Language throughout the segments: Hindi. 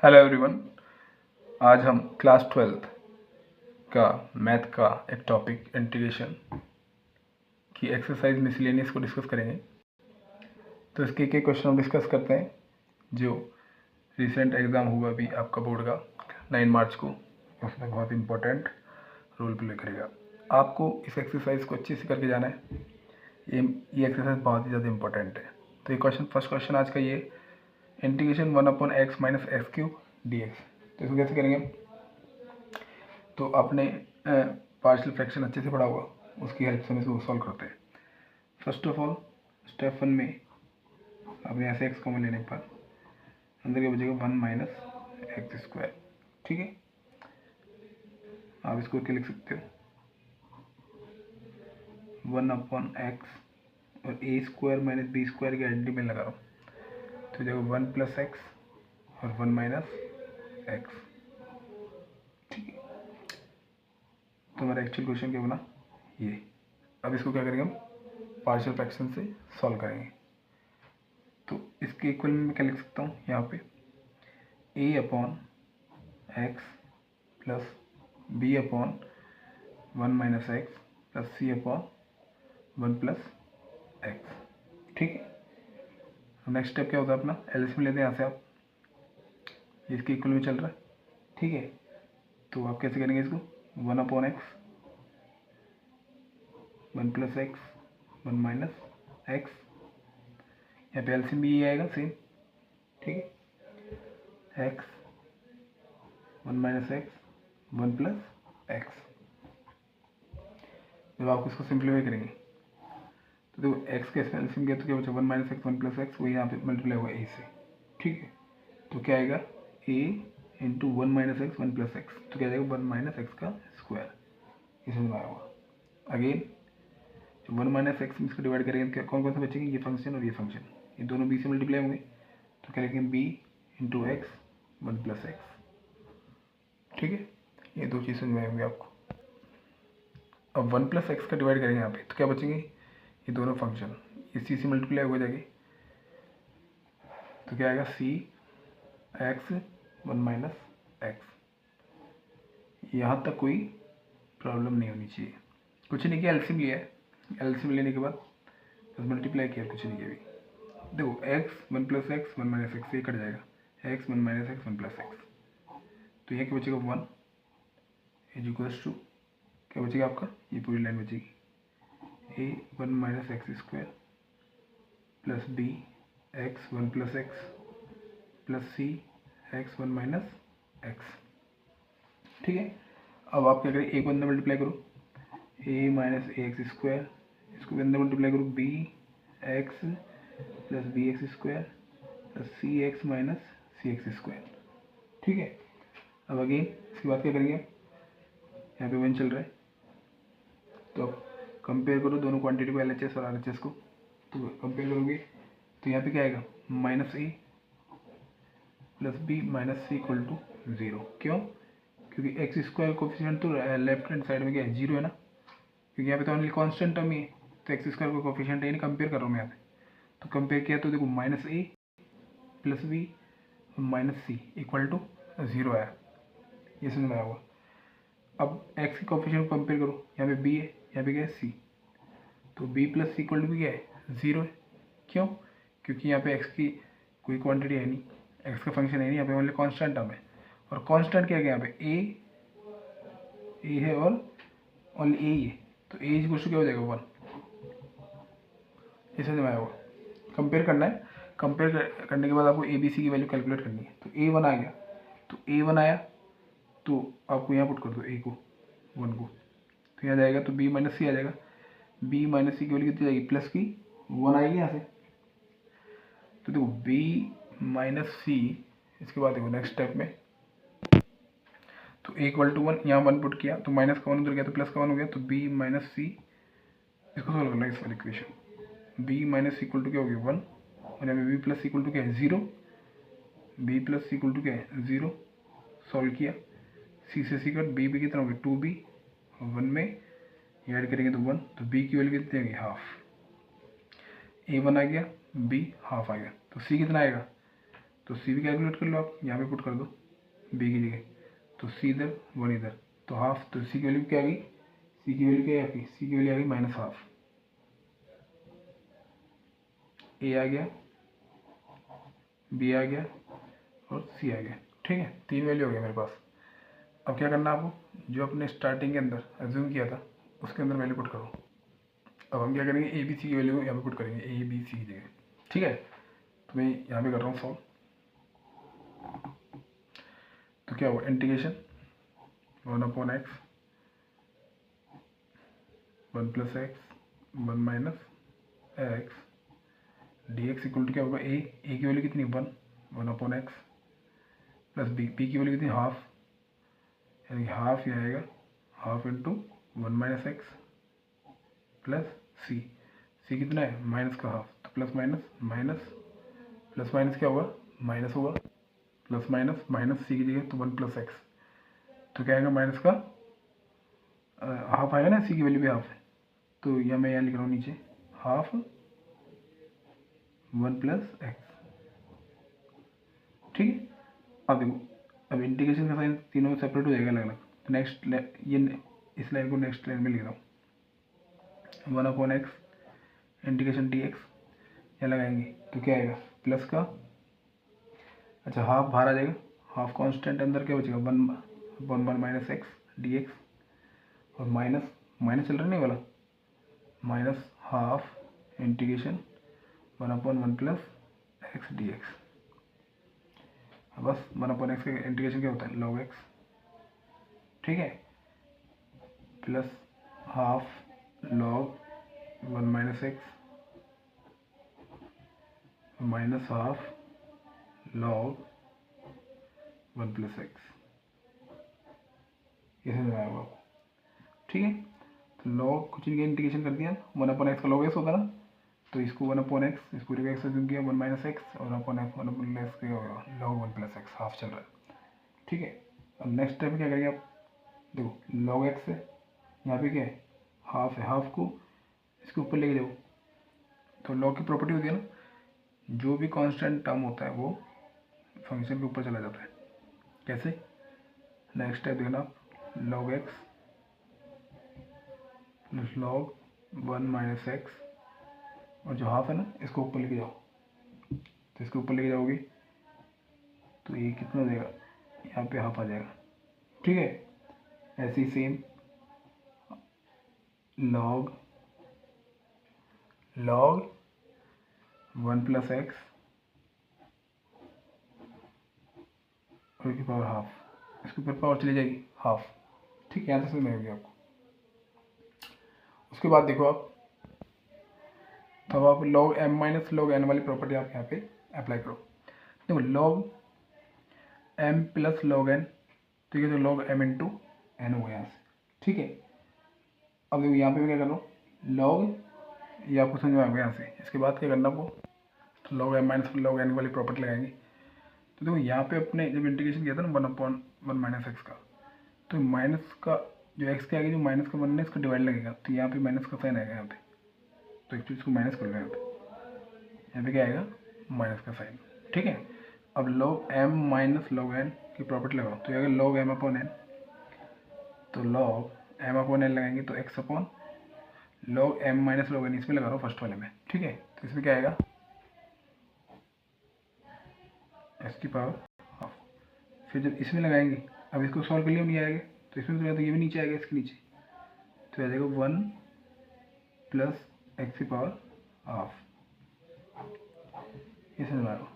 Hello everyone. आज हम क्लास 12th का मैथ का एक टॉपिक इंटीग्रेशन की एक्सरसाइज मिसलेनियस को डिस्कस करेंगे। तो इसके एक क्वेश्चन हम डिस्कस करते हैं जो रिसेंट एग्ज़ाम हुआ अभी आपका बोर्ड का 9 मार्च को। उसमें बहुत इंपॉर्टेंट रोल प्ले करेगा। आपको इस एक्सरसाइज को अच्छे से करके जाना है। ये एक्सरसाइज बहुत ही ज़्यादा इंपॉर्टेंट है। तो ये फर्स्ट क्वेश्चन आज का ये integration 1/x minus x cube D x. तो इसको कैसे करेंगे? तो आपने पार्शियल फ्रैक्शन अच्छे से पढ़ा होगा, उसकी हेल्प से हम इसको सॉल्व करते हैं। फर्स्ट ऑफ ऑल स्टेप 1 में आपने ऐसे एक्स कॉमन लेने पर अंदर क्या बचेगा 1 माइनस एक्स स्क्वायर। ठीक है, आप इसको क्या लिख सकते हो 1/x और ए स्क्वायर माइनस बी स्क्वायर की आइडेंटिटी में लगा रहा हूँ तो देखो 1 प्लस एक्स और 1 माइनस एक्स। ठीक है, तो हमारा एक्चुअल क्वेश्चन क्या बना ये। अब इसको क्या करेंगे हम पार्शियल फ्रैक्शन से सॉल्व करेंगे। तो इसके इक्वल में मैं क्या लिख सकता हूँ यहाँ पे a upon X plus B upon 1 minus X plus C upon 1 plus X. ठीक है, नेक्स्ट स्टेप क्या होता है अपना एलसीएम लेते हैं यहाँ से आप, इसके इक्वल में चल रहा है। ठीक है, तो आप कैसे करेंगे इसको 1 upon x 1 plus x 1 minus x, यहाँ पे एलसीएम भी ये आएगा सेम। ठीक है, x 1 minus x 1 plus x. जब आप इसको सिंप्लीफाई करेंगे तो देखो एक्स का एलसीएम किया तो क्या बचा 1 माइनस एक्स 1 प्लस एक्स, वही यहाँ पे मल्टीप्लाई होगा ए से। ठीक है, तो क्या आएगा a into 1 minus x 1 plus x, तो क्या आएगा 1 माइनस एक्स का स्क्वायर। ये समझ में आया होगा। अगेन जब 1 माइनस एक्स में इसको डिवाइड करेंगे तो कौन कौन से बचेंगे, ये फंक्शन और ये फंक्शन, ये दोनों बी से मल्टीप्लाई होंगे तो क्या लिखेंगे B into X 1 plus X. ठीक है, ये दो चीज़ समझ में आएंगे आपको। अब 1 प्लस एक्स का डिवाइड करेंगे यहाँ पे तो क्या बचेंगे ये दोनों फंक्शन, ये सी से मल्टीप्लाई हो जाएगी तो क्या आएगा सी एक्स 1 माइनस एक्स। यहाँ तक कोई प्रॉब्लम नहीं होनी चाहिए। कुछ नहीं किया, एलसीएम लिया है, एलसीएम लेने के बाद बस मल्टीप्लाई किया, कुछ नहीं किया अभी। देखो x 1 plus x 1 minus x, ये कट जाएगा x 1 minus x 1 plus x, तो यहाँ क्या बचेगा 1 इज इक्वल्स टू क्या बचेगा आपका ये पूरी लाइन बचेगी a 1 minus x square plus b x 1 plus x plus c x 1 minus x. ठीक है, अब आप क्या करें ए को अंदर मल्टीप्लाई करो a minus a x square, इसको भी अंदर मल्टीप्लाई करो b x plus b x square plus c x minus c x square. ठीक है, अब अगेन इसके बाद क्या करेंगे यहाँ पे 1 चल रहा है तो अब कंपेयर करो दोनों क्वांटिटी को एलएचएस और आरएचएस को, तो कंपेयर करोगे तो यहाँ पे क्या आएगा minus A plus B minus C equal to 0। क्यों? क्योंकि एक्स स्क्वायर कोफिशिएंट तो लेफ्ट हैंड साइड में क्या है 0 है ना, क्योंकि यहाँ पे तो ओनली कांस्टेंट टर्म ही है, तो एक्स स्क्वायर को कोफिशिएंट है नहीं, कंपेयर कर रहा हूँ मैं यहाँ पे। तो कंपेयर किया तो देखो minus A plus B minus C equal to 0 आया, ये समझ में आया होगा। अब एक्स की कोफिशिएंट को कंपेयर करो, यहाँ पे बी है यहाँ पे क्या है सी, तो B plus C equal to भी क्या है 0 है। क्यों? क्योंकि यहाँ पे एक्स की कोई क्वांटिटी है नहीं, एक्स का फंक्शन है नहीं, यहाँ पे ओनली कांस्टेंट टर्म है। और कांस्टेंट क्या है यहाँ पे ए है और ओनली ए ही है, तो ए इज क्या हो जाएगा 1। ये समझ में आया होगा। कंपेयर करना है, कंपेयर करने के बाद आपको ए बी सी की वैल्यू कैलकुलेट करनी है। तो ए 1 आ गया, तो ए 1 आया तो आपको यहाँ पुट कर दो ए को 1 को, तो यहाँ जाएगा तो बी माइनस सी आ जाएगा, बी माइनस सी की वैल्यू कितनी जाएगी प्लस की 1 आएगी यहाँ से। तो देखो बी माइनस सी, इसके बाद देखो नेक्स्ट स्टेप में तो ए इक्वल टू 1, यहाँ 1 पुट किया तो माइनस का 1 उधर गया तो प्लस का 1 हो गया, तो बी माइनस सी, इसको सॉल्व करना है इस वाली equation. B minus C equal to क्या हो गया 1 और यहाँ पे बी प्लस इक्वल टू क्या है 0, बी प्लस इक्वल टू क्या है 0, सॉल्व किया सी से सी कट, बी कितना हो गया 2b, 1 में ऐड करेंगे तो 1, तो बी की वैल्यू कितनी आएगी हाफ, ए 1 आ गया बी हाफ आ गया, तो सी कितना आएगा तो सी भी कैलकुलेट कर लो आप, यहाँ पे पुट कर दो बी की जगह, तो सी इधर 1 इधर, तो हाफ, तो सी की वैल्यू क्या आ गई, सी की वैल्यू क्या है आपकी, सी की वैल्यू आ गई -हाफ, ए आ गया, बी आ गया और सी आ गया। ठीक है, 3 वैल्यू हो गया मेरे पास। अब क्या करना है आपको, जो अपने स्टार्टिंग के अंदर एज्यूम किया था उसके अंदर वैल्यू पुट करो। अब हम क्या करेंगे, ए बी सी की वैल्यू यहाँ पे पुट करेंगे, ए बी सी की जगह। ठीक है, तो मैं यहाँ पे कर रहा हूँ सॉल्व। तो क्या हुआ, integration 1/x 1 + x 1 - x dx equal to क्या होगा, ए की वैल्यू कितनी 1/x प्लस बी की वैल्यू कितनी हाफ, यानी हाफ ये आएगा half into 1 - x plus C कितना है माइनस का हाफ, तो प्लस माइनस क्या होगा, माइनस होगा, प्लस माइनस सी की जगह तो 1 + x, तो क्या आएगा माइनस का हाफ आएगा ना, सी की वैल्यू भी हाफ है, तो यह मैं यहाँ लिख रहा हूँ नीचे हाफ 1 + x। ठीक है, अब देखो, अब इंटीग्रेशन का साइन तीनों सेपरेट हो जाएगा अलग अलग, तो नेक्स्ट ये इस लाइन को नेक्स्ट लाइन में लिख रहा हूँ 1/x इंटीग्रेशन dx, यहाँ लगाएंगे तो क्या आएगा प्लस का, अच्छा हाफ बाहर आ जाएगा, हाफ कांस्टेंट अंदर क्या बचेगा 1 - x dx, और माइनस चल रहा नहीं वाला, -हाफ इंटीग्रेशन 1/1 + x dx। बस 1/x का इंटीग्रेशन क्या होता है log x। ठीक है, plus half log 1 - x minus half log 1 + x, ये समझ में आएगा आपको। ठीक है, तो log कुछ नहीं किया, इंटीग्रेशन कर दिया, 1/x का log x होता ना, तो इसको 1/x इस पूरे का x अज्यूम किया 1 - x और 1/x क्या होगा log 1 + x, हाफ चल रहा है। ठीक है, अब नेक्स्ट स्टेप क्या करेंगे आप, देखो log x है, यहाँ पे क्या है हाफ है, हाफ को इसके ऊपर लेके जाओ, तो log की प्रॉपर्टी होती है ना, जो भी कांस्टेंट टर्म होता है वो फंक्शन के ऊपर चला जाता है। कैसे, नेक्स्ट स्टेप देखना आप, log x plus log 1 - x, और जो हाफ है ना इसको ऊपर लेके जाओ, तो इसके ऊपर लेके जाओगे तो ये कितना हो जाएगा, यहाँ पे हाफ आ जाएगा। ठीक है, ऐसे ही सेम log 1 + x और की पावर हाफ, इसके ऊपर पावर चली जाएगी हाफ। ठीक है, यहाँ से समझ में होगी आपको। उसके बाद देखो आप, तब आप log m - log n वाली प्रॉपर्टी आप यहाँ पे अप्लाई करो। देखो log m + log n, तो ये तो log m × n हो गया यहाँ से। ठीक है, अब देखो यहाँ पे मैं क्या कर रहा हूँ log, ये आपको समझ में आ गया यहाँ से। इसके बाद क्या करना आपको, तो log m - log n वाली प्रॉपर्टी लगाएंगे। तो देखो यहाँ पे अपने जब इंटीग्रेशन किया था ना 1/1 - x का, तो माइनस का जो x के आगे जो माइनस का 1 है इसका डिवाइड लगेगा, तो यहाँ पे माइनस का साइन आएगा यहाँ पे, तो एक्चुअली इसको माइनस कर लो यहाँ पे क्या आएगा माइनस का साइन। ठीक है, अब log m - log n की प्रॉपर्टी लगाओ, तो अगर log m/n, तो log m/n लगाएंगे तो x/log m - log n इसमें लगा रहा हूँ फर्स्ट वाले में। ठीक है, तो इसमें क्या आएगा x की पावर हाफ, फिर जब इसमें लगाएंगे, अब इसको सॉल्व कर लिया नहीं आएगा, तो इसमें तो ये भी नीचे आएगा इसके नीचे, तो आ जाएगा 1 + x की पावर हाफ, ये समझ में आएगा।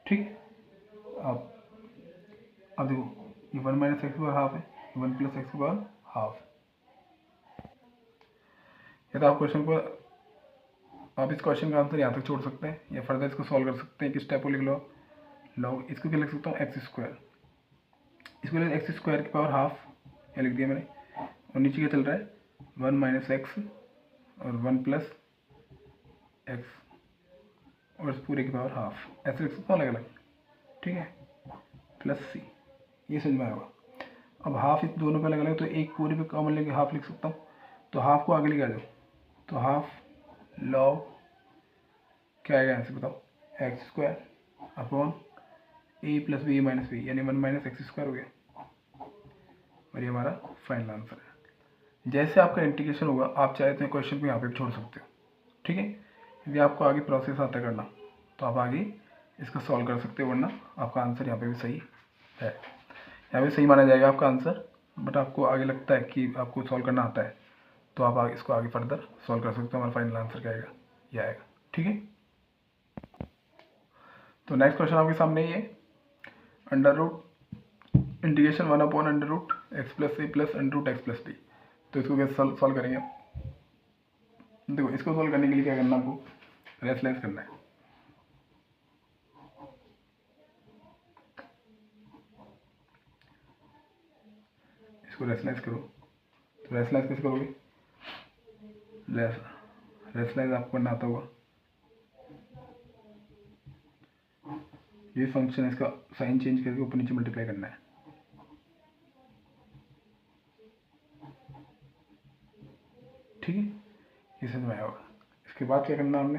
ठीक, अब देखो ये 1 - x की पावर हाफ है, 1 + x की पावर हाफ। या तो आप क्वेश्चन को, आप इस क्वेश्चन का आंसर यहाँ तक छोड़ सकते हैं, या फर्दर इसको सॉल्व कर सकते हैं। किस टाइप को लिख लो आप, लॉग, इसको क्या लिख सकता हूँ x², इसको लिख x² की पावर हाफ, या लिख दिया मैंने, और नीचे क्या चल रहा है 1 - x और 1 + x और इस पूरे की पावर हाफ, ऐसे लिख सकता हूँ अलग अलग। ठीक है, प्लस c, ये समझ में आएगा। अब हाफ इस दोनों पे अलग अलग, तो एक पूरे पे कॉमन लेके हाफ लिख सकता हूँ, तो हाफ को आगे लेके आ जाओ, तो हाफ log क्या आएगा यहाँ से बताओ x², अपॉन ए प्लस बी माइनस बी, यानी 1 माइनस एक्स स्क्वायर हो गया, और ये हमारा फाइनल आंसर है। जैसे आपका इंटीग्रेशन होगा आप चाहे तो क्वेश्चन को यहाँ पे भी छोड़ सकते हो, ठीक है। यदि आपको आगे प्रोसेस आता है करना तो आप आगे इसका सॉल्व कर सकते हो, वरना आपका आंसर यहाँ पे भी सही है, यहाँ पे सही माना जाएगा आपका आंसर। बट आपको आगे लगता है कि आपको सॉल्व करना आता है तो आप आगे इसको आगे फर्दर सॉल्व कर सकते हो। हमारा फाइनल आंसर क्या आएगा, ये आएगा, ठीक है। तो नेक्स्ट क्वेश्चन आपके सामने ही है, under root integration 1 upon under root x plus a plus under root x plus d. तो इसको कैसे सॉल्व करेंगे आप? देखो इसको सॉल्व करने के लिए क्या करना, आपको रेशलाइज करना है। इसको रेशलाइज करो, तो रेशलाइज कैसे करोगे? रेशलाइज आपको करना आता होगा, ये फंक्शन इसका साइन चेंज करके ऊपर नीचे मल्टीप्लाई करना है, ठीक है। ये समझ में आया होगा। इसके बाद क्या करना हमने,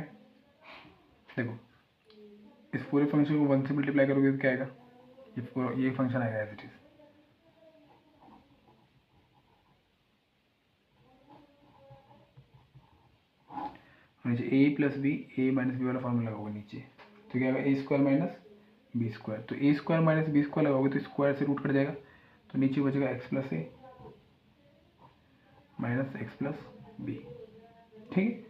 देखो इस पूरे फंक्शन को 1 से मल्टीप्लाई करोगे तो क्या आएगा, ये पूरा ये फंक्शन आएगा एज इट इज, नीचे ए प्लस बी, ए माइनस बी वाला फॉर्मूला होगा नीचे, तो क्या आएगा ए स्क्वायर माइनस बी स्क्वायर। तो ए स्क्वायर माइनस बी स्क्वायर लगाओगे तो स्क्वायर से रूट कट जाएगा, तो नीचे बचेगा x plus a minus X plus B, ठीक है।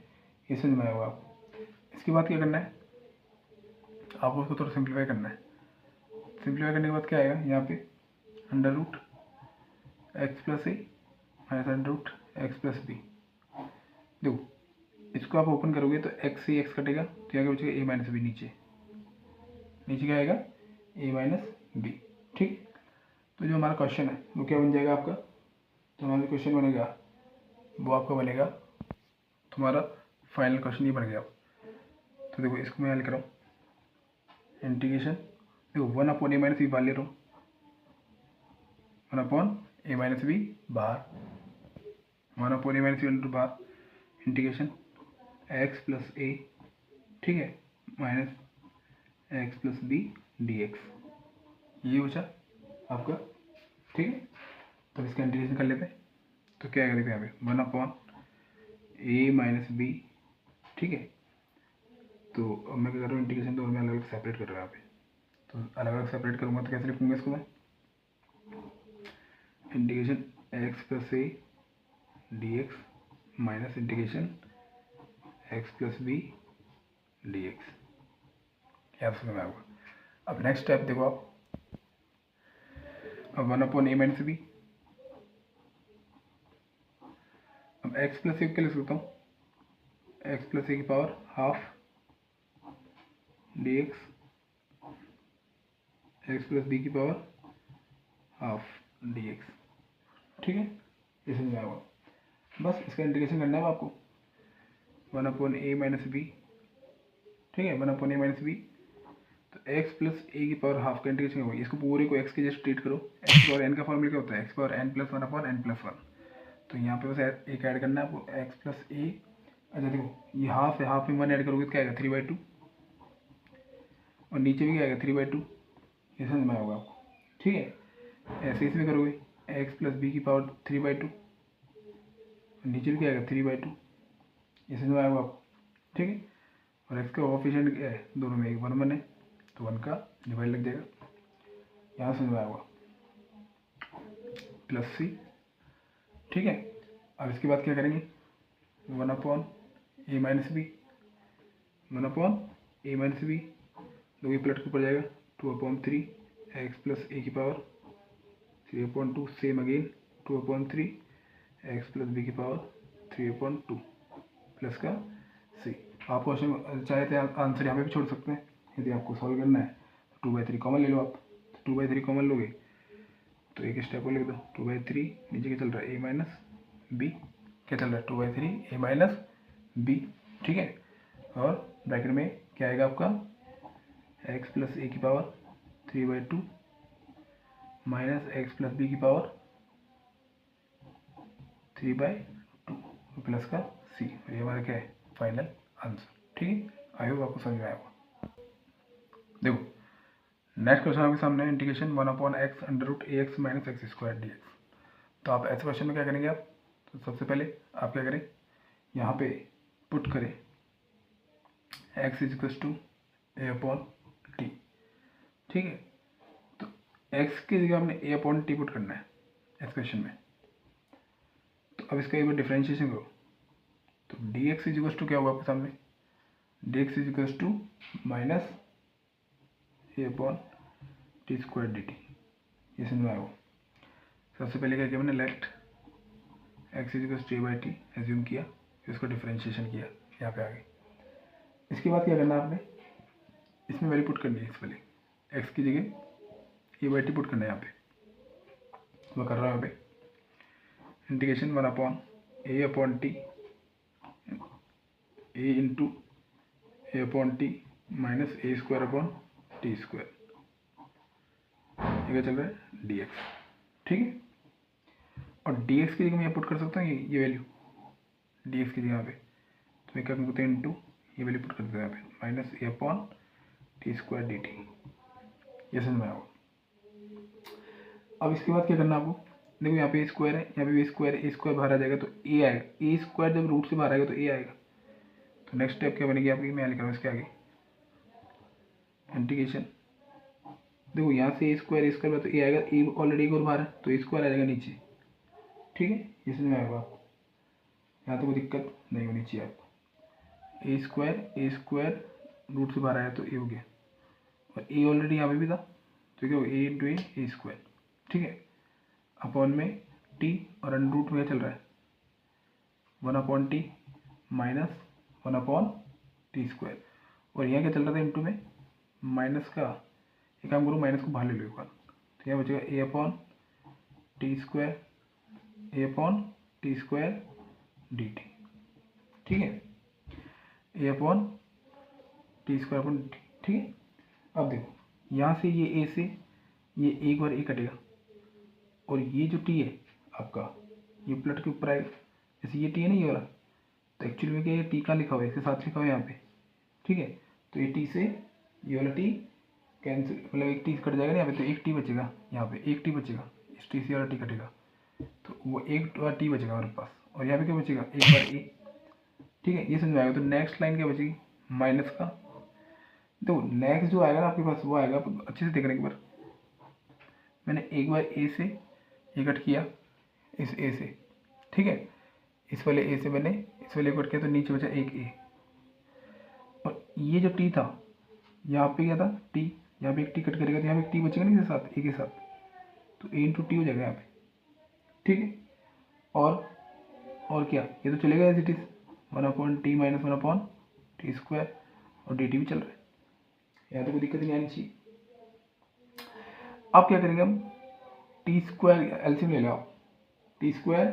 ये समझ में आएगा आपको। इसके बाद क्या करना है, आपको उसको थोड़ा सिंप्लीफाई करना है। सिंप्लीफाई करने के बाद क्या आएगा यहाँ पे, under root x plus a minus under root x plus b. देखो इसको आप ओपन करोगे तो एक्स से एक्स कटेगा, तो यहाँ बचेगा ए माइनस बी, नीचे क्या आएगा ए माइनस बी, ठीक। तो जो हमारा क्वेश्चन है वो क्या बन जाएगा आपका, तो हमारा क्वेश्चन बनेगा वो आपका बनेगा, तुम्हारा फाइनल क्वेश्चन ये बन गया। तो देखो इसको मैं लिख रहा हूँ इंटीग्रेशन, देखो 1 अपॉन ए माइनस बी बाहर ले रहा हूँ, 1 अपॉन ए माइनस बी बाहर, 1 upon A minus B into बाहर, इंटीग्रेशन एक्स प्लस ए, ठीक है, minus X plus B D X, ये बचा आपका, ठीक है। तो इसका इंटीग्रेशन कर लेते हैं, तो क्या आएगा देखो यहाँ पे 1 अपॉन ए माइनस बी, ठीक है। तो अब मैं क्या कर रहा हूँ इंटीग्रेशन, तो मैं अलग अलग सेपरेट कर रहा हूँ यहाँ पे, तो अलग अलग सेपरेट करूँगा तो कैसे लिखूँगा इसको मैं, integration X plus A D X minus integration X plus B D X, यहाँ समझ में आएगा। अब नेक्स्ट स्टेप देखो आप, अब 1 अपॉन ए माइनस बी, अब एक्स प्लस ए क्या लिख सकता हूँ, एक्स प्लस ए की power half D X, X plus B की पावर हाफ डी एक्स, ठीक है। ये समझ में आएगा। बस इसका इंटीग्रेशन करना है आपको, 1 अपॉन ए माइनस बी, ठीक है, 1 अपॉन ए माइनस बी, तो एक्स प्लस ए की पावर हाफ का इंटीग्रेशन होगा, इसको पूरे को एक्स के जस्ट ट्रीट करो, एक्स पावर एन का फॉर्मूला क्या होता है, X power N plus 1 upon N plus 1, तो यहाँ पे बस एक ऐड करना है आपको, एक्स प्लस ए, अच्छा देखो ये हाफ है, हाफ में 1 ऐड करोगे तो क्या आएगा 3/2, और नीचे भी क्या आएगा 3/2, ये समझ में आएगा आपको, ठीक है। ऐसे इसमें करोगे एक्स प्लस बी की पावर 3/2, नीचे भी क्या आएगा 3/2, ये समझ में आएगा आपको, ठीक है। और एक्स का कोएफिशिएंट क्या है, दोनों में 1 है, तो 1 का डिवाइड लग जाएगा, यहाँ समझ में आएगा प्लस सी, ठीक है। अब इसके बाद क्या करेंगे, 1 upon A minus B, 1 upon A minus B, दो ये प्लट के ऊपर जाएगा, 2/3 एक्स प्लस ए की power 3/2, same again 2/3 X plus B की पावर 3/2 प्लस का सी। आप क्वेश्चन चाहे तो आंसर यहाँ पे भी छोड़ सकते हैं, यदि आपको सॉल्व करना है तो 2/3 कॉमन ले लो आप, 2/3 कॉमन लोगे तो एक स्टेप को लिख दो, 2/3 नीचे क्या चल रहा है ए माइनस बी, क्या चल रहा है 2/3 ए माइनस बी, ठीक है। और ब्रैकेट में क्या आएगा आपका एक्स प्लस ए की power 3/2 minus X plus B की पावर 3/2 प्लस का सी, ये हमारा क्या है फाइनल आंसर, ठीक है। आई होप आपको समझ में आएगा। देखो नेक्स्ट क्वेश्चन आपके सामने integration 1/x under root a x minus x square d x. तो आप ऐसे क्वेश्चन में क्या करेंगे आप, तो सबसे पहले आप क्या करें, यहाँ पे पुट करें x is equal to A upon T. ठीक है, तो x की जगह हमने ए अपॉन टी पुट करना है इस क्वेश्चन में। तो अब इसका एक बार डिफ्रेंशिएशन करो, तो D X is equal to क्या होगा आपके सामने, D X is equal to minus A upon T square D T. ये समझ में आएगा। सबसे पहले क्या किया मैंने, left X is equal to A by T assume किया, फिर इसको डिफ्रेंशिएशन किया, यहाँ पे आ गई। इसके बाद क्या करना है आपने, इसमें वैल्यू पुट करनी है, इस वाले एक्स की जगह ए बाई टी पुट करना है यहाँ पे। मैं कर रहा हूँ यहाँ पे इंटीग्रेशन 1/a/t ए इंटू ए अपॉन टी माइनस ए स्क्वायर अपॉन टी स्क्वायर, ये क्या चल रहा है डी एक्स। ठीक है, और डी एक्स की जगह मैं यहाँ पुट कर सकता हूँ ये वैल्यू, डी एक्स की जगह यहाँ पे, तो मैं क्या करते हैं इंटू ये वैल्यू पुट कर देते हैं यहाँ पे माइनस ए upon T square D T. ये समझ में आओ। अब इसके बाद क्या करना आपको, देखो यहाँ पे स्क्वायर है, यहाँ पे भी स्क्वायर है, ए स्क्वायर बाहर आ जाएगा तो ए आएगा, ए स्क्वायर जब रूट से बाहर आएगा तो ए आएगा। तो नेक्स्ट स्टेप क्या बनेगी आपकी, मैं लिख रहा हूँ इसके आगे इंटीग्रेशन, देखो यहाँ से ए स्क्वायर तो ए आएगा, ए ऑलरेडी एक और बाहर है तो ए स्क्वायर आ जाएगा नीचे। ठीक है, ये समझ में आएगा, यहाँ तो कोई दिक्कत नहीं होनी चाहिए आपको। ए स्क्वायर रूट से बाहर आया तो ए हो गया, और ए ऑलरेडी यहाँ पे भी था तो क्या हो ए इंटू ए स्क्वायर। ठीक है, अपॉन में टी और अंडर रूट में क्या चल रहा है 1/t माइनस 1/t स्क्वायर, और यहाँ क्या चल रहा था इंटू में माइनस का, एक काम करो माइनस को बाहर ले लो एक बार, तो यहाँ बचेगा a upon T square D T. ठीक है, a upon T square upon T. ठीक है, अब देखो यहाँ से ये ए से ये एक बार ए कटेगा, और ये जो टी है आपका ये प्लट के ऊपर आएगा, जैसे ये टी है ना ये वाला, तो एक्चुअली में क्या है टी कहाँ लिखा हुआ है, इसके साथ लिखा हुआ है यहाँ पे। ठीक है, तो ये टी से ये वाला टी कैंसिल, मतलब एक टी कट जाएगा ना यहाँ पे, तो एक टी बचेगा, यहाँ पे एक टी बचेगा, इस टी से वाला टी कटेगा तो वो एक बार टी बचेगा हमारे पास, और यहाँ पे क्या बचेगा एक बार ए। ठीक है, ये समझ में आएगा। तो नेक्स्ट लाइन क्या बचेगी माइनस का, देखो नेक्स्ट जो आएगा ना आपके पास वो आएगा, अच्छे से देखने के बाद मैंने एक बार ए से ये कट किया इस ए से। ठीक है, इस वाले ए से मैंने इस वाले कट किया तो नीचे बचा एक ए, और ये जो टी था यहाँ पे क्या था टी, यहाँ पे एक टी कट करेगा तो यहाँ पे एक टी बचेगा नहीं इसके साथ, ए के साथ, तो ए इंटू टी हो जाएगा यहाँ पे। ठीक है, और क्या, ये तो चलेगा as it is 1/t minus 1/t square, और डी टी भी चल रहा है, यहाँ तो कोई दिक्कत नहीं आनी चाहिए। अब क्या करेंगे हम, टी स्क्वायर एलसीएम ले लो आप, टी स्क्वायर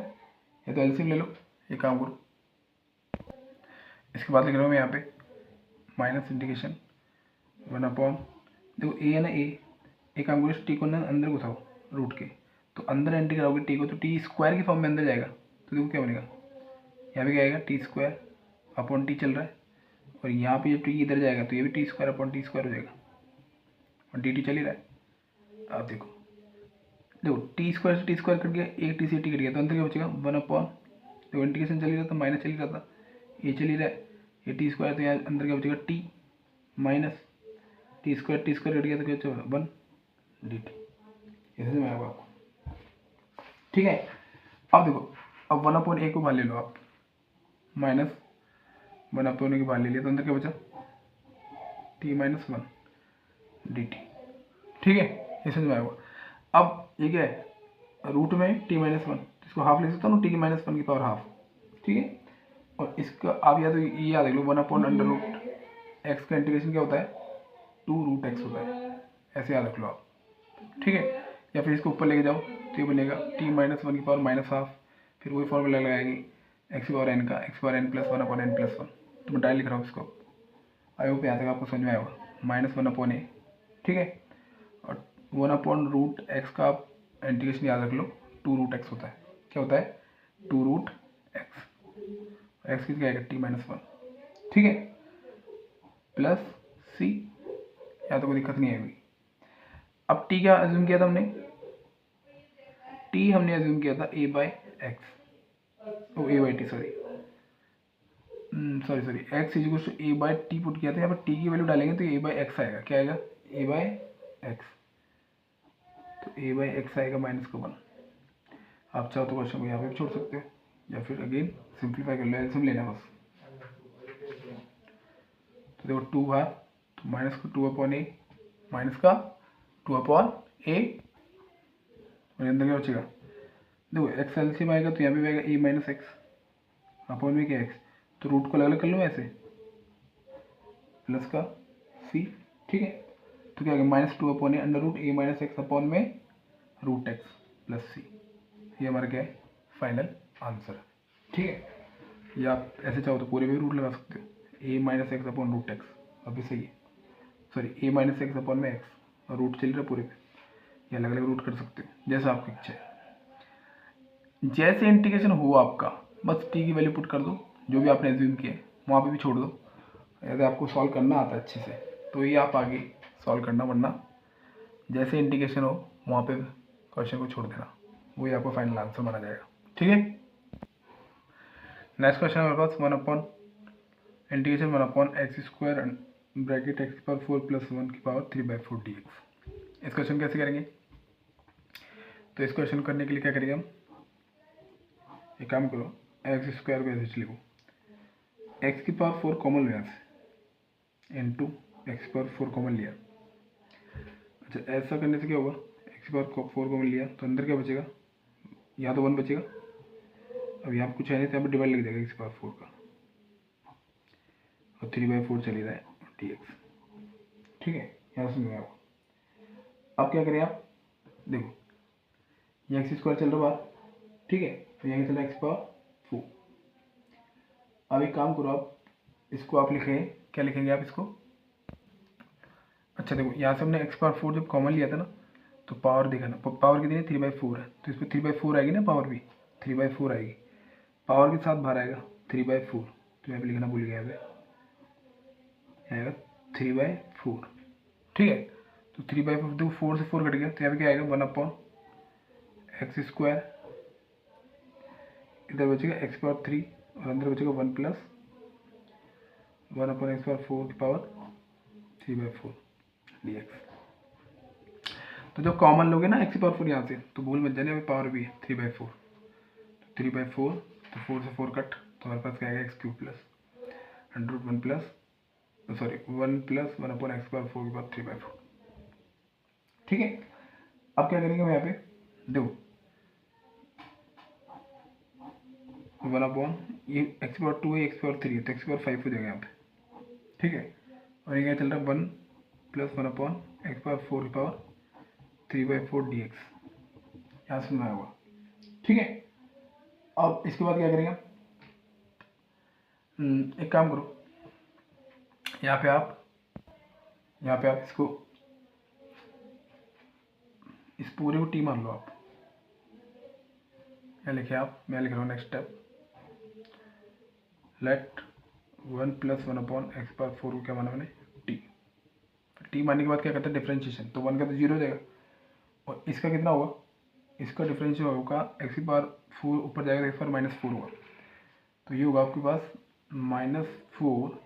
या तो एलसीएम ले लो, ये काम करो। इसके बाद लिख रहा हूँ मैं यहाँ पे माइनस इंटीग्रेशन 1/, देखो ए है ना ए काम करो, टी को ना अंदर घुसाओ रूट के, तो अंदर एंट्री कराओगे टी को तो टी स्क्वायर की फॉर्म में अंदर जाएगा, तो देखो क्या बनेगा, यहाँ पे क्या आएगा टी स्क्वायर अपॉन टी चल रहा है, और यहाँ पे जब टी इधर जाएगा तो ये भी T square upon T square हो जाएगा, और डी टी चल ही रहा है। अब देखो टी स्क्वायर से टी स्क्वायर कट गया, एक टी से टी कट गया, तो अंदर क्या बचेगा 1/, देखो इंटीग्रेशन चल ही रहा था, माइनस चल ही रहा था, ये चल ही रहा है, ये टी स्क्वायर, तो यहाँ अंदर क्या बचेगा T minus T square cut गया तो क्या बचेगा 1 डी टी। ऐसे में आएगा आपको। ठीक है, अब देखो अब 1/a को बाहर ले लो आप, माइनस 1/a को बाहर ले लिया तो अंदर क्या बचा t माइनस 1 डी टी। ठीक है, ये समझ में आएगा। अब ये क्या है रूट में t माइनस 1, इसको हाफ ले सकता हूँ t की माइनस 1 की पावर हाफ। ठीक है, और इसका आप या तो ये याद रख लो 1/√x का इंटीग्रेशन क्या होता है 2√x होता है, ऐसे याद रख लो आप। ठीक है, या फिर इसको ऊपर लेके जाओ तो ये बनेगा t माइनस 1 की पावर माइनस हाफ, फिर वही फॉर्मूला लगाएगी x की पावर n का, x की पावर n प्लस 1/n+1, तो मैं डायरेक्ट लिख रहा हूँ इसको। आई होप यहाँ तक आपको समझ में आएगा, माइनस 1/a। ठीक है, और 1/√x का आप इंटीग्रेशन याद रख लो 2√x होता है, क्या होता है 2√x, x की क्या आएगा t माइनस 1। ठीक है, प्लस c, यहाँ तो कोई दिक्कत नहीं आएगी। अब टी क्या एज्यूम किया था हमने, टी हमने एज्यूम किया था a by x, oh a by t sorry x is to A by t put किया था। यहाँ पर टी की वैल्यू डालेंगे तो ए बाई एक्स आएगा। क्या आएगा, ए बाई एक्स, तो ए बाई एक्स आएगा माइनस का 1। आप चाहो तो क्वेश्चन को यहाँ पे भी छोड़ सकते हो या फिर अगेन सिंप्लीफाई कर लो, एल्सियम लेना बस। तो देखो 2 बार तो माइनस का 2 अपॉन ए, माइनस का 2 अपॉन ए, और अंदर क्या बचेगा, देखो एक्स एल्सियम आएगा तो यहाँ पे आएगा ए माइनस एक्स अपॉन में क्या एक्स, तो रूट को अलग अलग कर लो ऐसे, प्लस का सी, ठीक है। तो क्या आएगा minus 2 upon A under root A minus x upon में रूट एक्स प्लस सी, ये हमारा क्या है फाइनल आंसर, ठीक है। या आप ऐसे चाहो तो पूरे में रूट लगा सकते हो, a minus x upon root x, अभी सही है, sorry a minus x upon में एक्स और रूट चल रहा है पूरे पे, या अलग अलग रूट कर सकते हो जैसा आपकी इच्छा है। जैसे इंटीग्रेशन हो आपका, बस टी की वैल्यू पुट कर दो, जो भी आपने एज्यूम किया है वहाँ पे भी छोड़ दो। यदि आपको सॉल्व करना आता है अच्छे से तो ये आप आगे सॉल्व करना, वरना जैसे इंटीग्रेशन हो वहाँ पे क्वेश्चन को छोड़ देना, वही आपको फाइनल आंसर माना जाएगा, ठीक है। नेक्स्ट क्वेश्चन हमारे पास 1 upon integration 1 upon x square bracket x की पावर 4 प्लस 1 की पावर 3/4 डी एक्स। इस क्वेश्चन कैसे करेंगे, तो इस क्वेश्चन करने के लिए क्या करेंगे हम, एक काम करो, एक्स स्क्वायर को ऐसे लिखो, एक्स की पावर 4 कॉमन लिया इंटू एक्स की पावर 4 कॉमन लिया। अच्छा ऐसा करने से क्या होगा, एक्स की पावर 4 कॉमन लिया तो अंदर क्या बचेगा, यहाँ तो 1 बचेगा, अब यहाँ पर कुछ है नहीं तो यहाँ पर डिवाइड लग जाएगा एक्स की पावर 4 का, और 3/4 चली जाए डी एक्स, ठीक है। यहाँ समझ में आपको। अब क्या करें आप, देखो ये एक्स स्क्वायर चल रहा बाहर, ठीक है, तो यहाँ चल रहा है एक्स पावर 4। अब एक काम करो, आप इसको आप लिखें, क्या लिखेंगे आप इसको, अच्छा देखो यहाँ से हमने एक्स पावर 4 जब कॉमन लिया था ना, तो पावर देखा ना, पावर कितनी है 3/4 है, तो इस पर 3/4 आएगी ना, पावर भी 3/4 आएगी, पावर के साथ बाहर आएगा 3/4, तो यहाँ पे लिखना भूल गया, यहाँ पे आएगा 3/4, ठीक है। तो 3/4 देखो 4 से 4 कट गया, तो यहाँ पे क्या आएगा 1 अपॉन एक्स स्क्वायर, इधर बचेगा एक्स पावर 3 और अंदर बचेगा 1 प्लस 1 अपॉन एक्स पावर 4 की पावर 3/4 डी एक्स। तो जब कॉमन लोगे ना एक्स की पावर 4 यहाँ से, तो भूल मत जाने, अभी पावर भी है 3/4, तो 3/4, तो 4 से 4 कट, तो हमारे पास क्या आएगा x cube plus under 1 plus sorry 1 plus 1 upon X power 4 की पावर 3/4, ठीक है। अब क्या करेंगे हम यहाँ पे, देखो 1 अपॉन ये एक्स पावर 2 है, एक्स पावर 3 है, तो एक्स पावर 5 हो जाएगा यहाँ पे, ठीक है। और ये क्या चल रहा है 1 प्लस 1 अपॉन एक्स पावर 4 की पावर 3/4 डी एक्स, यहाँ सुनना होगा, ठीक है। अब इसके बाद क्या करेंगे, एक काम करो, यहाँ पे आप इसको, इस पूरे को टी मान लो आप, क्या लिखे आप, मैं लिख रहा हूँ next step, let 1 plus 1 upon X power 4 को क्या माना मैंने टी, टी मानने के बाद क्या करता है डिफरेंशिएशन, तो 1 का तो 0 हो जाएगा, और इसका कितना होगा, इसका डिफरेंशियल होगा एक्स की पावर 4 ऊपर जाएगा, एक्स पावर -4 होगा, तो ये होगा आपके पास -4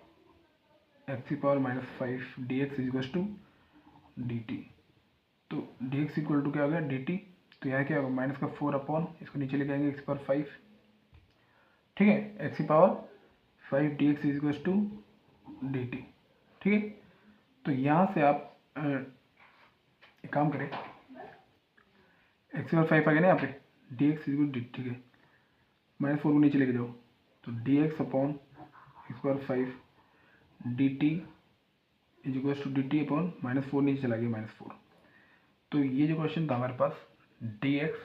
एक्स की power -5 D X is to D T, तो डी एक्स इक्वल टू क्या हो गया डी टी, तो यहाँ क्या होगा -4 अपॉन, इसको नीचे लेके आएंगे एक्स पावर 5, ठीक है, एक्स की power 5 D X is to D T, ठीक है। तो यहाँ से आप एक काम करें, एक्स पावर 5 आ गया ना यहाँ पे, डी एक्स इज डी, ठीक है, -4 को नीचे लेके जाओ, तो D X upon X power 5 D T is to D T upon -4 नीचे चला गया -4, तो ये जो क्वेश्चन था हमारे पास डी एक्स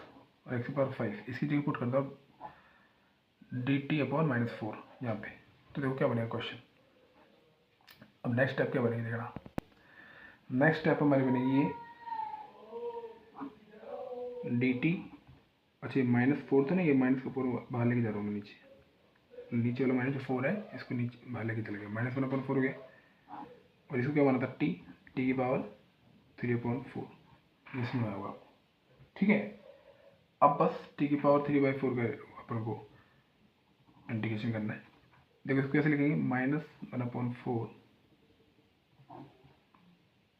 और एक्स पावर 5, इसकी जगह पुट करता हूँ डी टी अपॉन -4 यहाँ पे, तो देखो क्या बनेगा क्वेश्चन। अब नेक्स्ट स्टेप क्या बनेगी देखना, नेक्स्ट स्टेप हमारी बनेगी ये डी टी, अच्छा ये -4 था ना, ये माइनस का 4 बाहर लेके जा रहा हूँ मैं नीचे वाला -4 है, इसको नीचे बाहर लेके चले गया, -1/4 हो गया, और इसको क्या माना था टी की पावर 3/4, ये समझ में होगा आपको, ठीक है। अब बस टी की पावर 3/4 का अपन को इंटीग्रेशन करना है। देखो इसको कैसे लिखेंगे, -1/4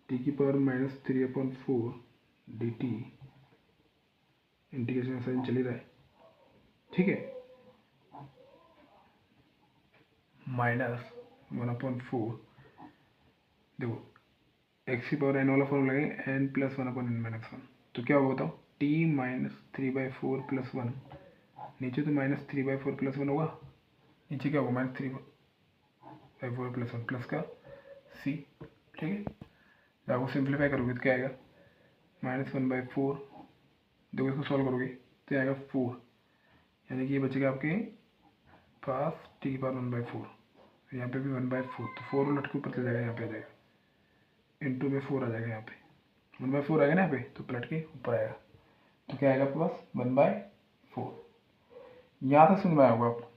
टी की पावर -3/4 dt, इंटीग्रेशन साइन चल ही रहा है, ठीक है। -1/4, देखो एक्स की पावर n वाला फॉर्म लगेगा n+1/n-1, तो क्या होगा बताओ, t -3/4 + 1, नीचे तो -3/4 + 1 होगा, नीचे क्या होगा -3/4 + 1 प्लस का c, ठीक है। जब आपको सिंप्लीफाई करोगे तो क्या आएगा, -1/4, देखो इसको सॉल्व करोगे तो आएगा 4, यानी कि ये बचेगा आपके पास टी की पावर 1/4, यहाँ पे भी 1/4, तो 4 उलट के ऊपर चला जाएगा, यहाँ पे आ जाएगा, इंटू में 4 आ जाएगा, यहाँ पे 1/4 आएगा ना यहाँ पे, तो पलट के ऊपर आएगा, तो क्या आएगा आपके पास 1/4। यहाँ तक समझ में आया होगा आपको।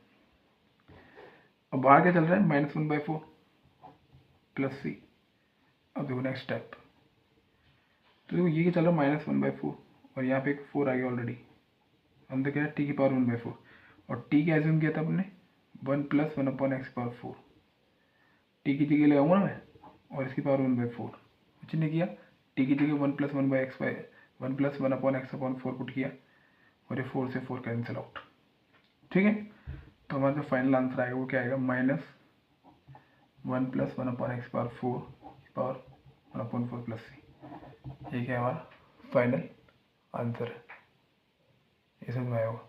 अब बाहर क्या चल रहा है, -1/4 प्लस c। अब देखो नेक्स्ट स्टेप, तो देखो ये क्या चल रहा है -1/4, और यहाँ पे एक 4 आ गया ऑलरेडी, हम तो कह रहे हैं टी की पावर 1/4, और टी क्या एज्यूम किया था अपने 1 + 1/x⁴, टी की जगह लगाऊंगा ना मैं, और इसकी पावर 1/4, कुछ नहीं किया, टी की जगह 1 + 1/x⁴ पुट किया, और ये 4 से 4 कैंसिल आउट, ठीक है। तो हमारा जो फाइनल आंसर आएगा वो क्या आएगा, -1 + 1/x⁴ पावर 1/4 + c, ये क्या हमारा फाइनल आंसर है, ये समझ में आया होगा,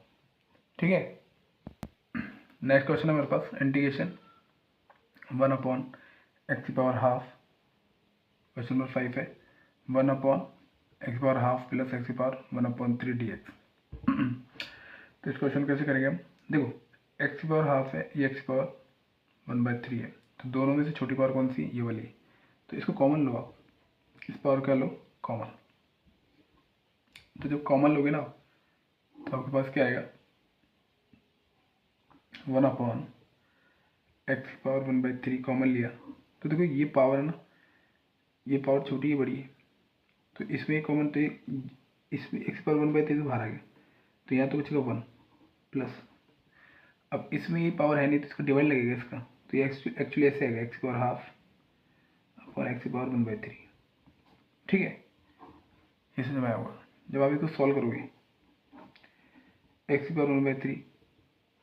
ठीक है। नेक्स्ट क्वेश्चन है मेरे पास, इंटीग्रेशन 1/x⁴, क्वेश्चन नंबर 5 है, 1/x⁴ + x⁴ 1/3 dx। तो इस क्वेश्चन कैसे करेंगे हम, देखो x⁴ है, ये x⁴ 1/3 है, तो दोनों में से छोटी पावर कौन सी, ये वाली, तो इसको कॉमन लो आप, इस पावर का लो कॉमन, तो जब कॉमन लोगे ना तो आपके पास क्या आएगा, 1/x⁴ 1/3 कॉमन लिया, तो देखो ये पावर है ना, ये पावर छोटी है बड़ी है, तो इसमें कॉमन, तो इसमें x⁴ 1/3 तो बाहर आ गया, तो यहाँ तो बचेगा 1 प्लस, अब इसमें ये पावर है नहीं तो इसको डिवाइड लगेगा इसका, तो ये एक्चुअली ऐसे आएगा x⁴ और x⁴ 1/3, ठीक है। ये समझ में आया होगा। जब आप इसको सॉल्व करोगे x⁴ 1/3,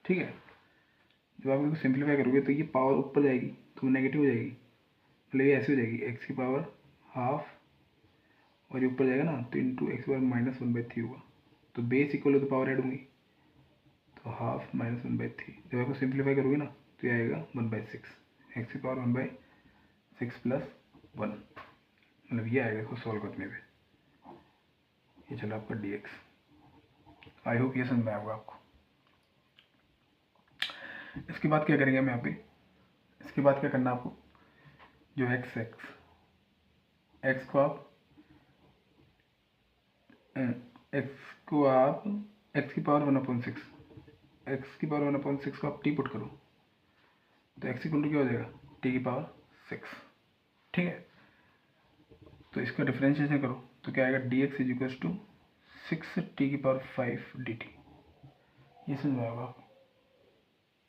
ठीक है, जब आप इसको सिंप्लीफाई करोगे तो ये पावर ऊपर जाएगी तो नेगेटिव हो जाएगी, मतलब ये ऐसे हो जाएगी x⁴ ½ और ये ऊपर जाएगा ना, तो इंटू x⁴ -1/3 होगा, तो बेस इक्वल हो तो पावर ऐड होंगी, तो ½ - 1/3, जब आपको सिंप्लीफाई करोगे ना तो ये आएगा 1/6, x⁴ 1/6 + 1, मतलब ये आएगा इसको सॉल्व करने पे, ये चला आपका dx। आई होप ये समझ में आएगा आपको। इसके बाद क्या करेंगे हम यहाँ पे, इसके बाद क्या करना है आपको, जो x को आप x की पावर 1/6, x की पावर 1/6 को आप t पुट करो, तो x इक्वल टू क्या हो जाएगा, t की पावर 6, ठीक है। तो इसका डिफरेंशिएशन करो तो क्या आएगा, dx = 6t की पावर 5 dt, ये समझ में आएगा आपको,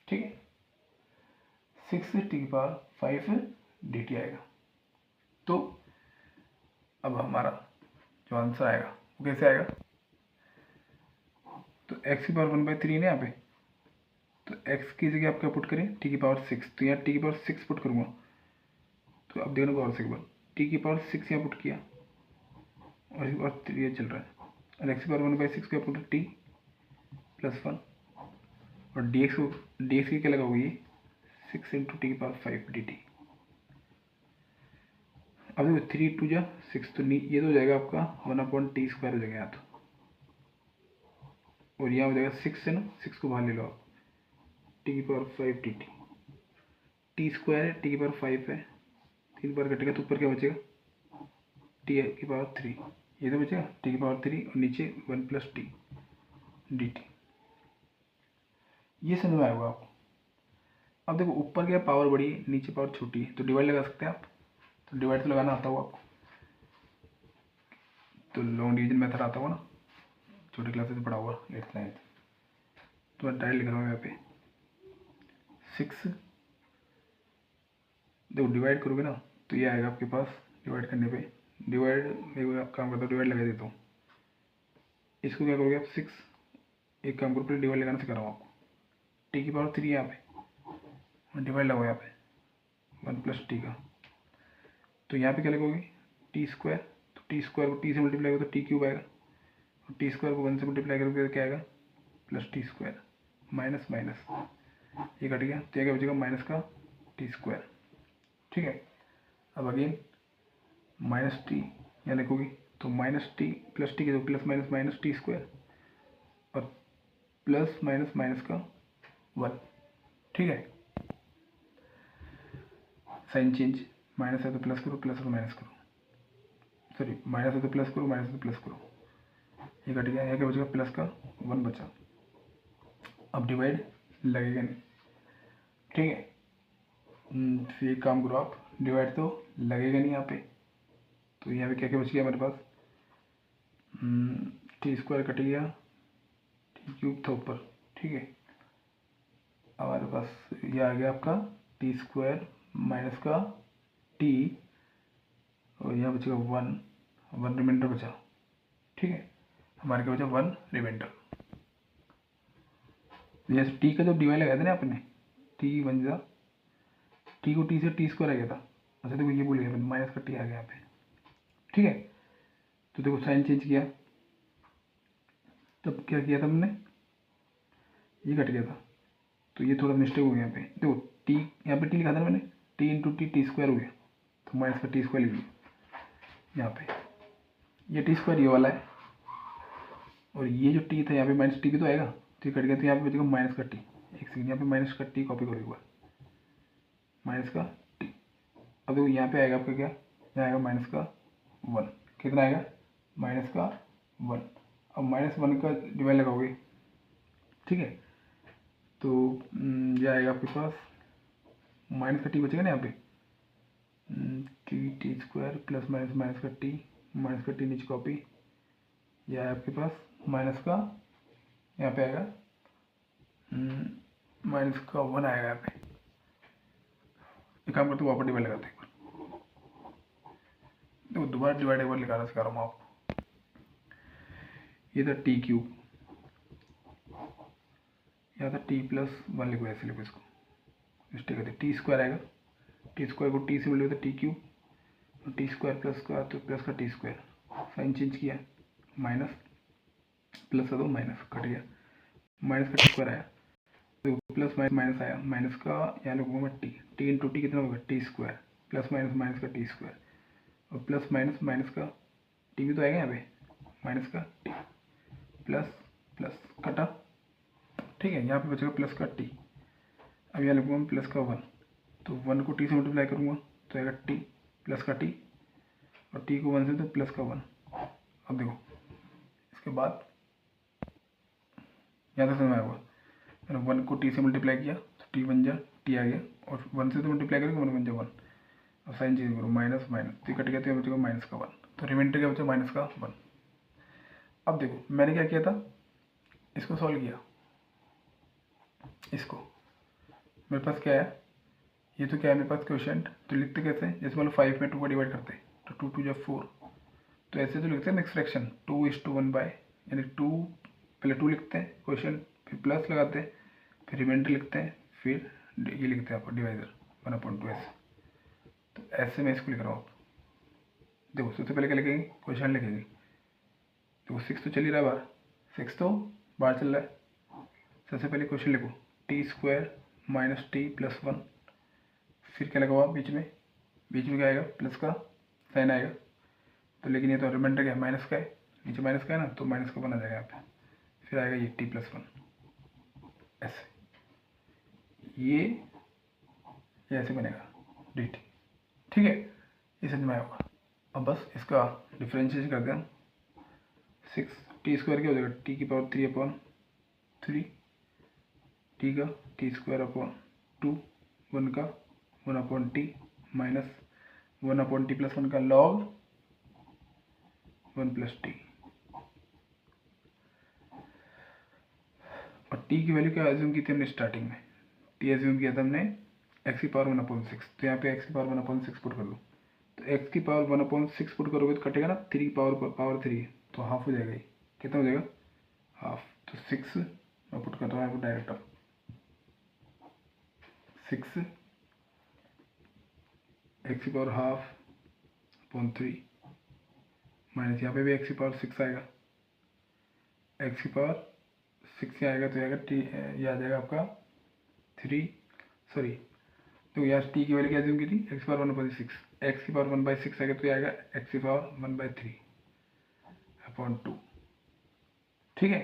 ठीक है, 6t की पावर 5 dt आएगा। तो अब हमारा जो आंसर आएगा वो कैसे आएगा, तो x की पावर 1/3 है यहाँ पे, तो x की जगह आप क्या पुट करें, t की पावर 6, तो यहाँ t की पावर 6 पुट करूँगा, तो अब देखना गौर से एक बार, t की पावर 6 यहाँ पुट किया और इसके पावर 3 चल रहा है, और x की पावर 1/6 क्या पुट t + 1, और dx की क्या लगाओगे, ये 6 × t की पावर 5 dt। अब देखो 3 × 2 = 6, तो ये तो हो जाएगा आपका 1/t² हो जाएगा यहाँ, तो और यहाँ हो जाएगा 6 से ना, 6 को बाहर ले लो आप, t की पावर 5 dt, t² है, t की पावर 5 है, 3 बार कटेगा तो ऊपर क्या बचेगा, t की पावर 3, ये तो बचेगा t की पावर 3 और नीचे 1 + t dt। ये समझ में आएगा आपको। अब देखो ऊपर क्या पावर बड़ी है, नीचे पावर छोटी है, तो डिवाइड लगा सकते हैं आप, तो डिवाइड तो लगाना आता होगा आपको, तो लॉन्ग डिवीजन मेथड आता होगा ना, छोटी क्लासेस में पढ़ा हुआ 8th 9th। तो मैं डायरेक्ट लिख रहा हूँ यहाँ पे 6। देखो डिवाइड करोगे ना तो ये आएगा आपके पास, डिवाइड करने पे डिवाइड काम करता हूँ, डिवाइड लगा देता हूँ। इसको क्या करोगे आप 6, एक काम करो पहले डिवाइड लगाना सिखा रहा हूँ आपको। टी की पावर 3 यहाँ पे, डिवाइड लगाओ यहाँ पे 1 प्लस टी का, तो यहाँ पे क्या लगोगे टी स्क्वायर, तो टी स्क्वायर को टी से मल्टीप्लाई करो तो टी क्यूब आएगा, और टी स्क्वायर को 1 से मल्टीप्लाई करोगे तो क्या आएगा plus T square, minus minus ये कट गया, तो क्या बचेगा माइनस का टी स्क्वायर। ठीक है, अब अगेन माइनस टी यहाँ लिखोगे तो माइनस टी प्लस टी के plus minus minus T square, और प्लस माइनस माइनस का 1। ठीक है, साइन चेंज, माइनस है तो प्लस करो, प्लस है तो माइनस करो, सॉरी माइनस है तो प्लस करो, माइनस है तो प्लस करो, ये कट गया, यहाँ क्या बचेगा प्लस का 1 बचा। अब डिवाइड लगेगा नहीं। ठीक है, फिर एक काम करो आप, डिवाइड तो लगेगा नहीं यहाँ पे, तो यहाँ पे क्या क्या बच गया हमारे पास, टी स्क्वायर कट गया, टी क्यूब था ऊपर। ठीक है, हमारे पास ये आ गया आपका टी स्क्वायर माइनस का टी, और यहाँ बचेगा 1 रिमाइंडर बचा। ठीक है, हमारे क्या बचा 1 रिमाइंडर। जैसे टी का जब डिवाइड लगाया था ना आपने, टी बन जा, टी को टी से टी स्क्वायर आ गया था, अच्छा देखो ये भूल गया मैंने, माइनस का टी आ गया यहाँ पे। ठीक है, तो देखो साइन चेंज किया, तब क्या किया था हमने, ये कट गया था, तो ये थोड़ा मिस्टेक हो गया यहाँ पे। देखो टी यहाँ पे टी लिखा था ना मैंने, T into T T square हो गया, तो माइनस का टी स्क्वायर लिख दिया यहाँ पे, ये टी स्क्वायर ये वाला है, और ये जो टी था यहाँ पे माइनस टी भी तो आएगा, तो ये कट गया, तो यहाँ पे बचेगा माइनस का टी। एक सेकंड, यहाँ पे माइनस का टी कॉपी करो एक बार, माइनस का टी। अब देखो यहाँ पे आएगा आपका क्या, यहाँ आएगा माइनस का 1, कितना आएगा माइनस का 1। अब -1 का डिवाइड लगाओगे। ठीक है, तो ये आएगा आपके पास, माइनस का टी बचेगा ना यहाँ पे, T square plus minus minus का टी, माइनस का टी नीचे कॉपी, यह है आपके पास माइनस का, यहाँ पे आएगा माइनस का 1 आएगा यहाँ पे। एक काम करते वापस डिवाइड लगाते हैं, देखो दोबारा डिवाइड एक बार लगाना सिखा रहा हूँ आपको। ये था टी क्यूब, यहाँ था टी प्लस 1 लिखो, ऐसे लिखो इसको, मिस्टेक है, टी स्क्वायर आएगा, टी स्क्वायर को टी से मिल टी क्यूब, और टी स्क्वायर प्लस का तो प्लस का टी स्क्वायर, साइन चेंज किया, माइनस प्लस का तो माइनस कट गया, माइनस का टी स्क्वायर आया, तो प्लस माइनस माइनस आया, माइनस का यहाँ लिखूंगा मैं टी, टी इंटू टी कितना होगा T square, plus minus minus का टी स्क्वायर, और प्लस माइनस माइनस का टी भी तो आएगा यहाँ पे, माइनस का टी, प्लस प्लस कटा। ठीक है, यहाँ पे बचेगा प्लस का टी। अब यहाँ लिखूंगा मैं प्लस का 1, तो 1 को टी से मल्टीप्लाई करूँगा तो आएगा टी प्लस का टी, और टी को 1 से तो प्लस का 1। अब देखो इसके बाद यहाँ तक समझ आया होगा, मैंने 1 को टी से मल्टीप्लाई किया तो टी बन जा टी आ गया, और 1 से तो मल्टीप्लाई करेंगे 1 बन जा 1, और साइन चेंज करो माइनस माइनस, तो कट गया, तो यहाँ बचेगा माइनस का 1, तो रिमाइंडर क्या बचा माइनस का 1। अब देखो मैंने क्या किया था, इसको सॉल्व किया, इसको मेरे पास क्या है, ये तो क्या है मेरे पास क्वेश्चन, तो लिखते कैसे हैं, जैसे मतलब 5 में 2 का डिवाइड करते हैं तो 2 2 जा 4, तो ऐसे तो लिखते हैं नेक्स्ट फ्रैक्शन 2:1 बाय, यानी 2 पहले 2 लिखते हैं क्वेश्चन, फिर प्लस लगाते हैं, फिर रिमाइंडर लिखते हैं, फिर ये लिखते हैं आप डिवाइजर 1/2 ऐसे। तो ऐसे मैं इसको लिख रहा हूँ। देखो सबसे पहले क्या लिखेंगे, क्वेश्चन लिखेंगे, देखो 6 तो चल ही रहा है बाहर, 6 तो बाहर चल रहा है। सबसे पहले क्वेश्चन लिखो T square minus T plus 1, फिर क्या लगाओ बीच में क्या आएगा प्लस का साइन आएगा, तो लेकिन ये तो रिमाइंडर क्या है माइनस का है, नीचे माइनस का है ना, तो माइनस का 1 आ जाएगा यहाँ पे, फिर आएगा ये टी प्लस 1 ऐसे, ये ऐसे बनेगा डी टी। ठीक है, ये समझ में आया होगा। अब बस इसका डिफ्रेंशिएशन करते हैं, 6 टी स्क्वायर क्या हो जाएगा टी की पावर 3/3, टी का टी स्क्वायर अपॉन 2, 1 का 1/t माइनस 1/t प्लस 1 का लॉग 1 प्लस टी, और टी की वैल्यू क्या एज्यूम की थी हमने स्टार्टिंग में, टी एज्यूम किया था हमने एक्स की पावर 1/6, तो यहाँ पे एक्स की पावर 1/6 पुट कर दो, तो एक्स की पावर 1/6 पुट करोगे तो कटेगा ना, 3 पावर 3, तो हाफ हो जाएगा, ये कितना हो जाएगा हाफ, तो 6 मैं पुट करता हूँ यहाँ पर डायरेक्ट, अब 6 एक्स की पावर हाफ अपॉन 3 माइनस यहाँ पे भी एक्स की पावर 6 आएगा, एक्स की पावर 6 आएगा तो आएगा टी, ये आ जाएगा आपका 3, सॉरी तो यहाँ टी की वैल्यू क्या एज्यूम की थी एक्स की पावर 1/6, एक्स की पावर 1/6 आएगा तो आएगा एक्स की पावर 1/3 अपॉन 2, ठीक है,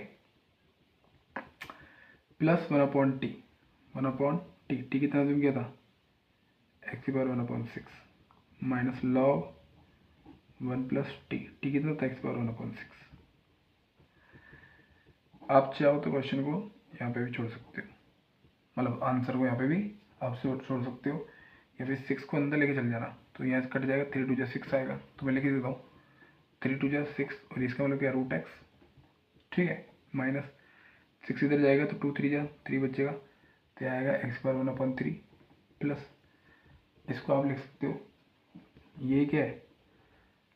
प्लस 1/टी, 1/टी, टी कितना एज्यूम किया था एक्स की power 1/6 minus log 1 plus T, T कितना था एक्स की पावर 1/6। आप चाहो तो क्वेश्चन को यहाँ पे भी छोड़ सकते हो, मतलब आंसर को यहाँ पे भी आप छोड़ सकते हो, या फिर 6 को अंदर लेके चल जाना, तो यहाँ से कट जाएगा, 3 2 6 आएगा, तो मैं लिख देता हूँ 3 2 6, और इसका मतलब क्या रूट एक्स, ठीक है, माइनस 6 इधर जाएगा तो 2 3 3 बचेगा, तो आएगा एक्स पावर 1/3 प्लस, इसको आप लिख सकते हो, ये क्या है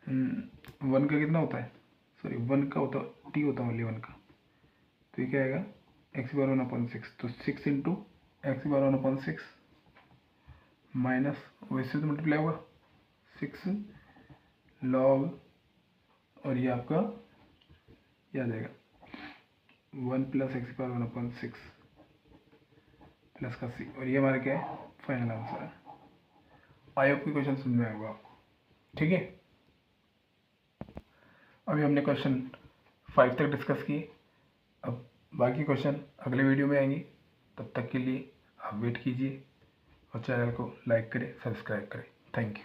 1 का कितना होता है, सॉरी 1 का होता टी होता है ओनली 1 का, तो ये क्या आएगा एक्स पावर 1/6, तो 6 इंटू एक्स पावर 1/6 माइनस वैसे तो मल्टीप्लाई होगा 6 लॉग, और ये आपका ये आ जाएगा 1 प्लस एक्स पावर 1/6 प्लस का सी, और ये हमारा क्या है फाइनल आंसर है। आई होप की क्वेश्चन समझ में आएगा आपको, ठीक है। अभी हमने क्वेश्चन 5 तक डिस्कस किए, अब बाकी क्वेश्चन अगले वीडियो में आएंगे, तब तक के लिए आप वेट कीजिए और चैनल को लाइक करें, सब्सक्राइब करें। Thank you.